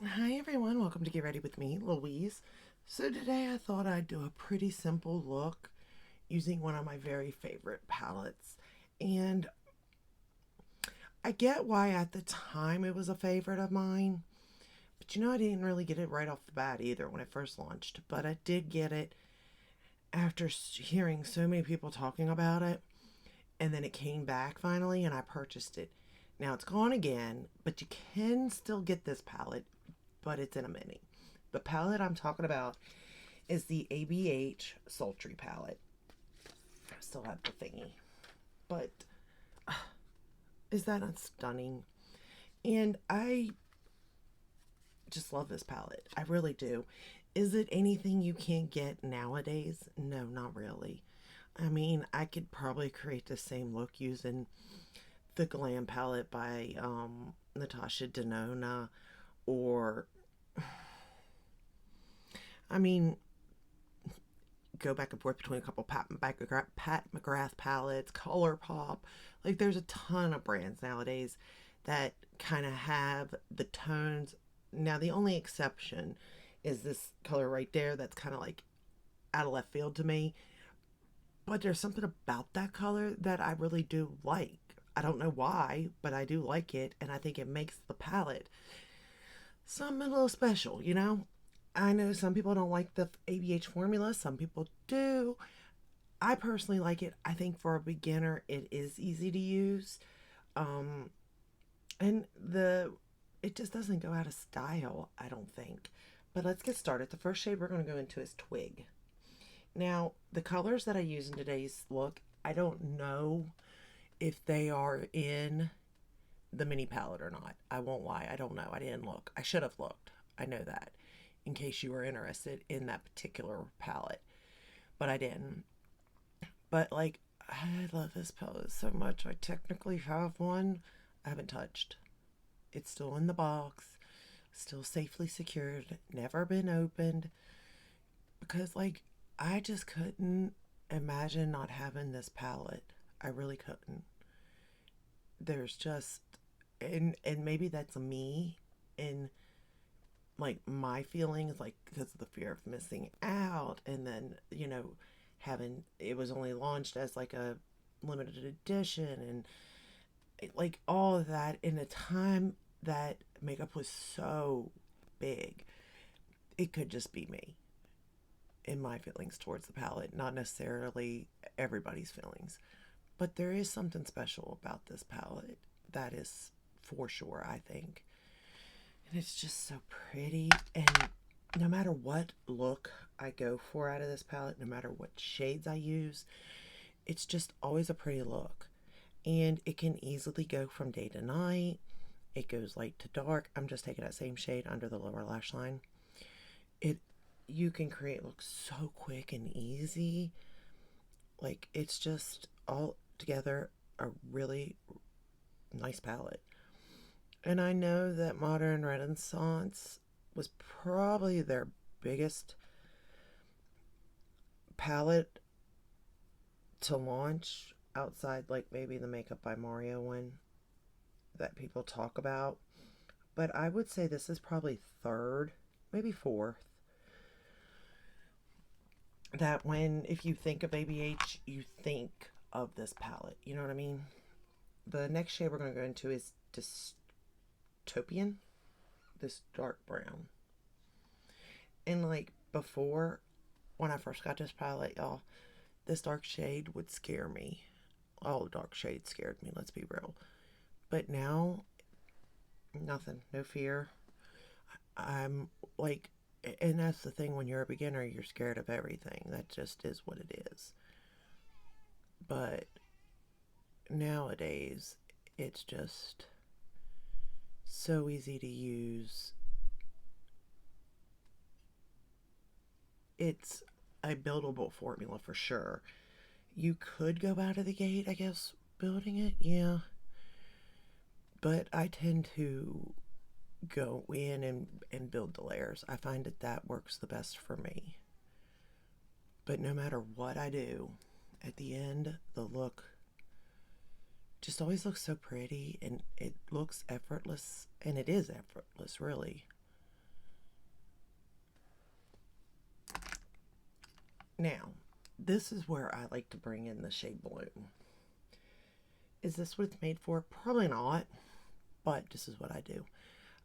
Hi everyone, welcome to Get Ready with me, Louise. So today I thought I'd do a pretty simple look using one of my very favorite palettes. And I get why at the time it was a favorite of mine, but I didn't really get it right off the bat either when it first launched. But I did get it after hearing so many people talking about it, and then it came back finally and I purchased it. Now it's gone again, but you can still get this palette, but it's in a mini. The palette I'm talking about is the ABH Sultry palette. I still have the thingy. But is that not stunning? And I just love this palette. I really do. Is it anything you can't get nowadays? No, not really. I mean, I could probably create the same look using the Glam palette by Natasha Denona, or I mean, go back and forth between a couple Pat McGrath palettes, ColourPop. Like, there's a ton of brands nowadays that kind of have the tones. Now, the only exception is this color right there that's kind of like out of left field to me. But there's something about that color that I really do like. I don't know why, but I do like it, and I think it makes the palette something a little special. I know some people don't like the ABH formula, some people do. I personally like it. I think for a beginner, it is easy to use. Um, and it just doesn't go out of style, I don't think. But let's get started. The first shade we're going to go into is Twig. Now, the colors that I use in today's look, I don't know if they are in the mini palette or not. I won't lie. I don't know. I didn't look. I should have looked. I know that, in case you were interested in that particular palette. But I didn't. But, like, I love this palette so much. I technically have one I haven't touched. It's still in the box, still safely secured, never been opened. Because, like, I just couldn't imagine not having this palette. I really couldn't. There's just, and maybe that's me, and like my feelings, like because of the fear of missing out, and then having it was only launched as like a limited edition, and like all of that in a time that makeup was so big. It could just be me in my feelings towards the palette, not necessarily everybody's feelings. But there is something special about this palette, that is for sure, I think. And it's just so pretty. And no matter what look I go for out of this palette, no matter what shades I use, it's just always a pretty look. And it can easily go from day to night. It goes light to dark. I'm just taking that same shade under the lower lash line. It You can create looks so quick and easy. Like, it's just all together a really nice palette. And I know that Modern Renaissance was probably their biggest palette to launch outside, like maybe the Makeup by Mario one that people talk about. But I would say this is probably third, maybe fourth. That when, if you think of ABH, you think of this palette. You know what I mean? The next shade we're going to go into is Dystopian, this dark brown. And like before, when I first got this palette, y'all, this dark shade would scare me. All dark shades scared me, let's be real. But now, nothing, no fear. I'm like, and that's the thing, when you're a beginner, you're scared of everything. That just is what it is. But nowadays, it's just so easy to use. It's a buildable formula for sure. You could go out of the gate, I guess, building it, yeah. But I tend to go in and build the layers. I find that works the best for me. But no matter what I do, at the end, the look just always looks so pretty, and it looks effortless, and it is effortless, really. Now, this is where I like to bring in the shade Bloom. Is this what it's made for? Probably not, but this is what I do.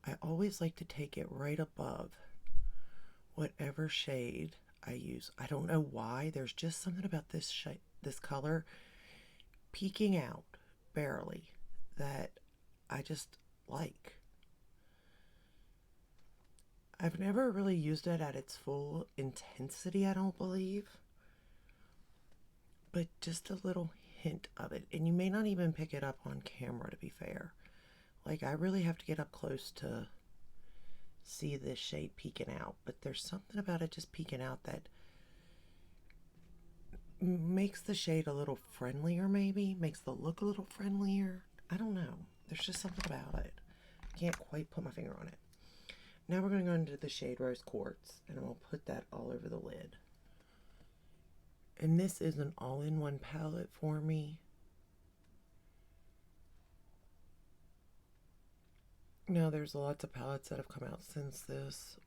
I always like to take it right above whatever shade I use. I don't know why. There's just something about this shade, this color peeking out barely that I just like. I've never really used it at its full intensity, I don't believe, but just a little hint of it. And you may not even pick it up on camera, to be fair. Like, I really have to get up close to see this shade peeking out, but there's something about it just peeking out that makes the shade a little friendlier, maybe makes the look a little friendlier. I don't know, there's just something about it. I can't quite put my finger on it. Now we're going to go into the shade Rose Quartz, and I'm going to put that all over the lid. And this is an all-in-one palette for me. Now, there's lots of palettes that have come out since this.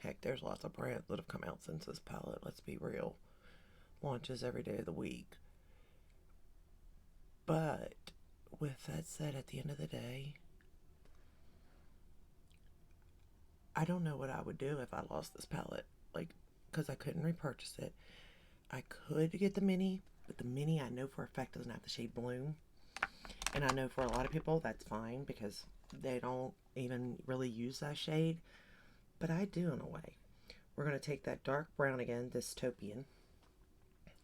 Heck, there's lots of brands that have come out since this palette, let's be real. Launches every day of the week. But, with that said, at the end of the day, I don't know what I would do if I lost this palette. Like, because I couldn't repurchase it. I could get the mini, but the mini I know for a fact doesn't have the shade Bloom. And I know for a lot of people that's fine because they don't even really use that shade. But I do in a way. We're going to take that dark brown again, Dystopian.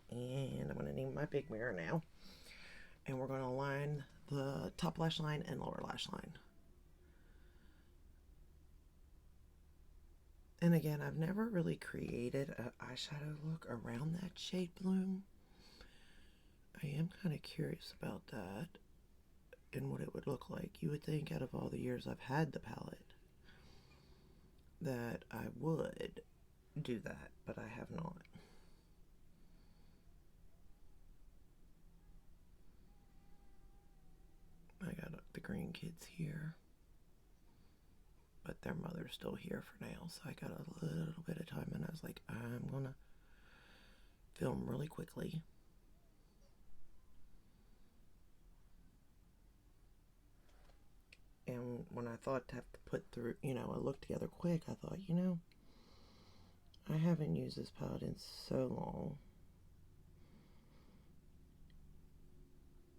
And I'm going to need my big mirror now. And we're going to line the top lash line and lower lash line. And again, I've never really created an eyeshadow look around that shade Bloom. I am kind of curious about that and what it would look like. You would think out of all the years I've had the palette that I would do that, but I have not. I got the green kids here, but their mother's still here for now, so I got a little bit of time, and I was like, I'm gonna film really quickly. And when I thought to have to put through, a look together quick, I thought, I haven't used this palette in so long.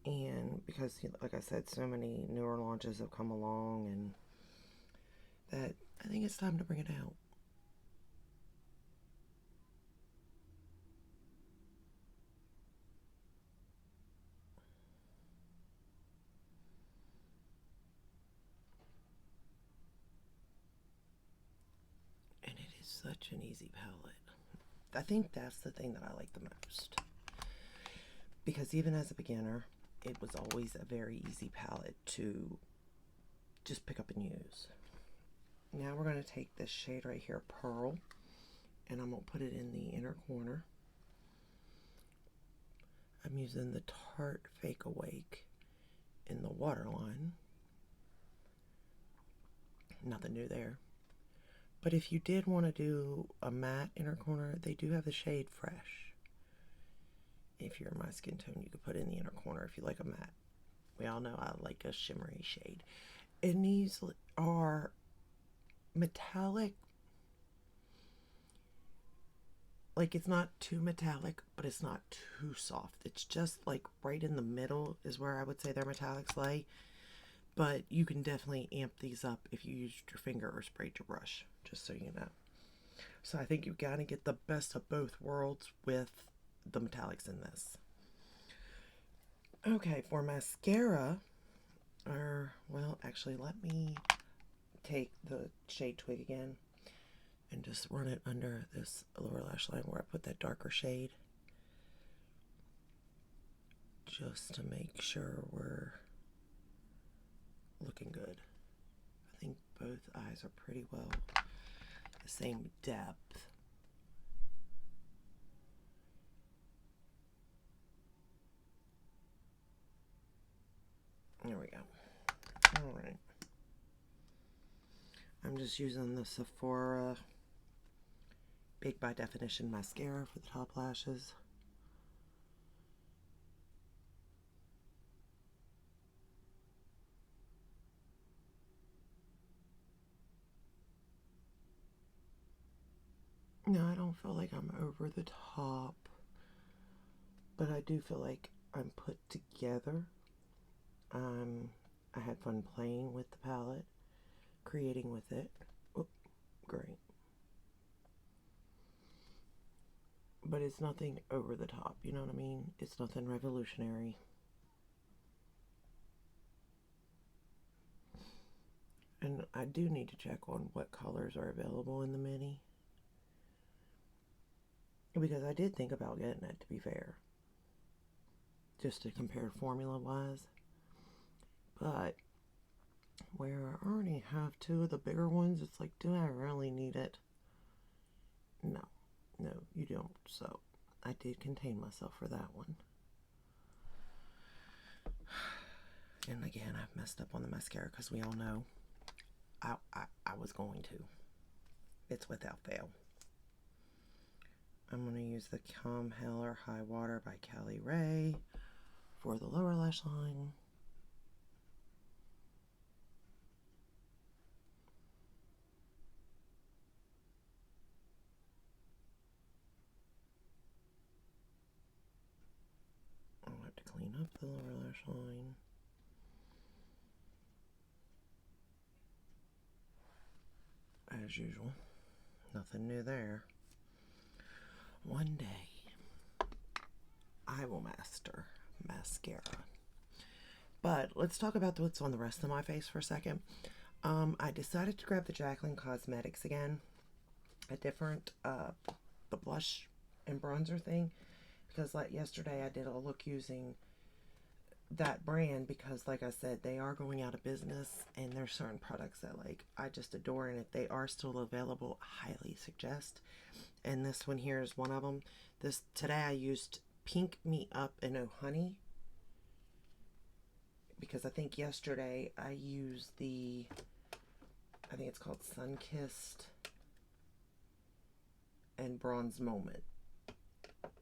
And because, like I said, so many newer launches have come along, and that I think it's time to bring it out. And it is such an easy palette. I think that's the thing that I like the most. Because even as a beginner, it was always a very easy palette to just pick up and use. Now we're going to take this shade right here, Pearl, and I'm going to put it in the inner corner. I'm using the Tarte Fake Awake in the waterline. Nothing new there. But if you did want to do a matte inner corner, they do have the shade Fresh. If you're my skin tone, you could put it in the inner corner if you like a matte. We all know I like a shimmery shade. And these are metallic. Like, it's not too metallic, but it's not too soft. It's just like right in the middle is where I would say their metallics lay. But you can definitely amp these up if you used your finger or sprayed your brush, just so you know. So I think you've got to get the best of both worlds with the metallics in this. Okay, for mascara, well, actually, let me take the shade Twig again and just run it under this lower lash line where I put that darker shade, just to make sure we're looking good. I think both eyes are pretty well the same depth. There we go. All right. I'm just using the Sephora Big by Definition mascara for the top lashes. No, I don't feel like I'm over the top, but I do feel like I'm put together. I had fun playing with the palette, creating with it. Oh, great. But it's nothing over the top, you know what I mean? It's nothing revolutionary. And I do need to check on what colors are available in the mini. Because I did think about getting it, to be fair. Just to compare formula-wise. But where I already have two of the bigger ones, it's like, do I really need it? No. No, you don't. So I did contain myself for that one. And again, I've messed up on the mascara because we all know I was going to. It's without fail. I'm going to use the Calm Heller High Water by Callie Ray for the lower lash line. I'll have to clean up the lower lash line. As usual. Nothing new there. One day, I will master mascara. But let's talk about what's on the rest of my face for a second. I decided to grab the Jaclyn Cosmetics again. A different, the blush and bronzer thing. Because like yesterday, I did a look using that brand because, like I said, they are going out of business, and there's certain products that like I just adore, and if they are still available, I highly suggest. And this one here is one of them. Today I used Pink Me Up and Oh Honey, because I think yesterday I used I think it's called Sun Kissed and Bronze Moment,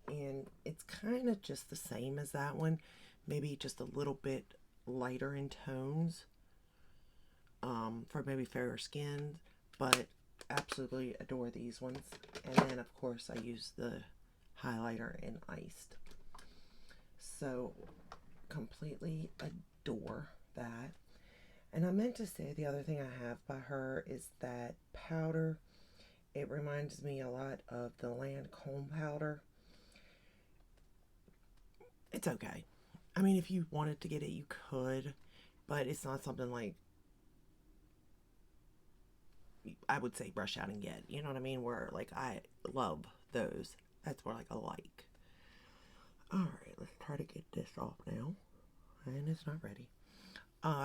and it's kind of just the same as that one, maybe just a little bit lighter in tones, for maybe fairer skin, but absolutely adore these ones. And then of course I use the highlighter in Iced, so completely adore that. And I meant to say the other thing I have by her is that powder. It reminds me a lot of the Lancome powder. It's okay. I mean, if you wanted to get it, you could, but it's not something like I would say brush out and get. You know what I mean? Where like I love those. That's more like a like. Alright, let's try to get this off now. And it's not ready.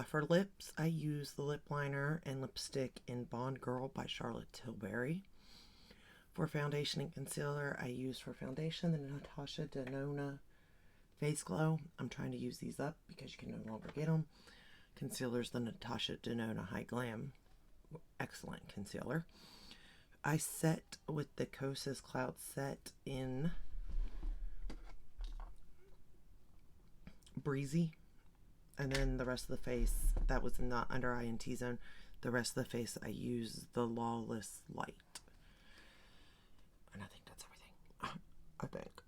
For lips, I use the lip liner and lipstick in Bond Girl by Charlotte Tilbury. For foundation and concealer, I use for foundation the Natasha Denona Face Glow. I'm trying to use these up because you can no longer get them. Concealer's the Natasha Denona High Glam. Excellent concealer. I set with the Kosas Cloud Set in Breezy. And then the rest of the face, that was not under eye and T-zone. The rest of the face, I use the Lawless Light. And I think that's everything. I think.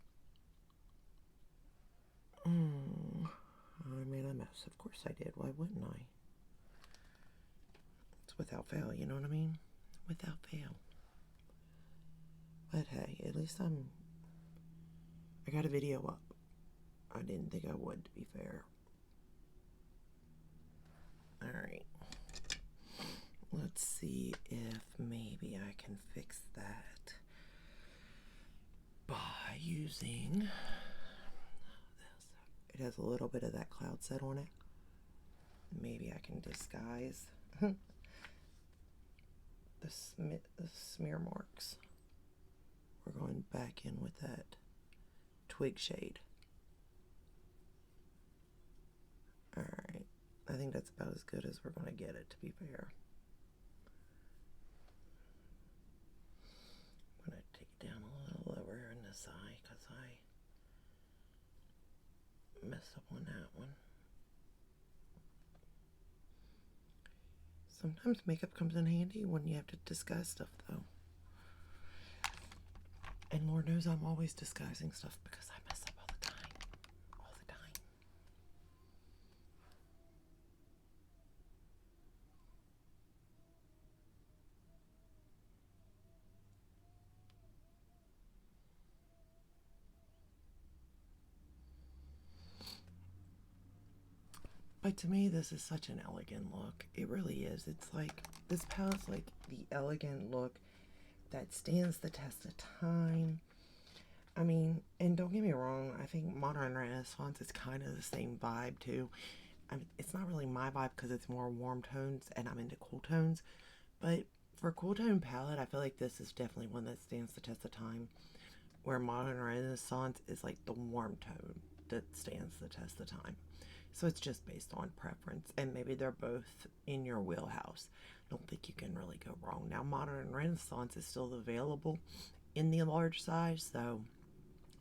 I made a mess. Of course I did. Why wouldn't I? It's without fail, you know what I mean? Without fail. But hey, at least I got a video up. I didn't think I would, to be fair. Alright. Let's see if maybe I can fix that by using this. It has a little bit of that cloud set on it. Maybe I can disguise the smear marks. We're going back in with that twig shade. Alright. I think that's about as good as we're going to get it, to be fair. I'm going to take it up on that one. Sometimes makeup comes in handy when you have to disguise stuff, though. And Lord knows I'm always disguising stuff because I mess up all the time. All the time. But to me, this is such an elegant look. It really is. It's like, this palette's like the elegant look that stands the test of time. I mean, and don't get me wrong, I think Modern Renaissance is kind of the same vibe too. I mean, it's not really my vibe because it's more warm tones and I'm into cool tones. But for a cool tone palette, I feel like this is definitely one that stands the test of time. Where Modern Renaissance is like the warm tone that stands the test of time. So it's just based on preference, and maybe they're both in your wheelhouse. I don't think you can really go wrong. Now, Modern Renaissance is still available in the large size, so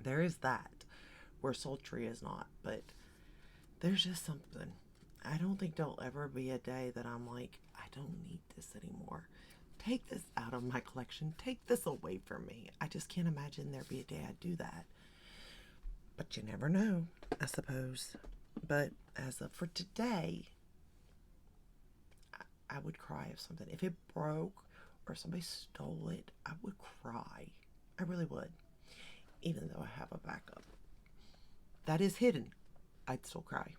there is that, where Sultry is not. But there's just something. I don't think there'll ever be a day that I'm like, I don't need this anymore. Take this out of my collection. Take this away from me. I just can't imagine there be a day I'd do that. But you never know, I suppose. But as of for today, I would cry if it broke or somebody stole it. I would cry. I really would. Even though I have a backup that is hidden, I'd still cry.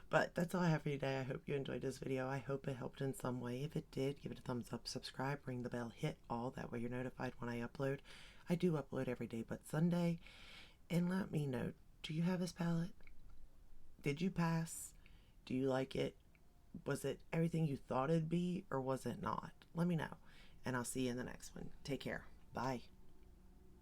But that's all I have for you today. I hope you enjoyed this video. I hope it helped in some way. If it did, give it a thumbs up, subscribe, ring the bell, hit all. That way you're notified when I upload. I do upload every day but Sunday. And let me know, do you have this palette? Did you pass? Do you like it? Was it everything you thought it'd be, or was it not? Let me know. And I'll see you in the next one. Take care. Bye.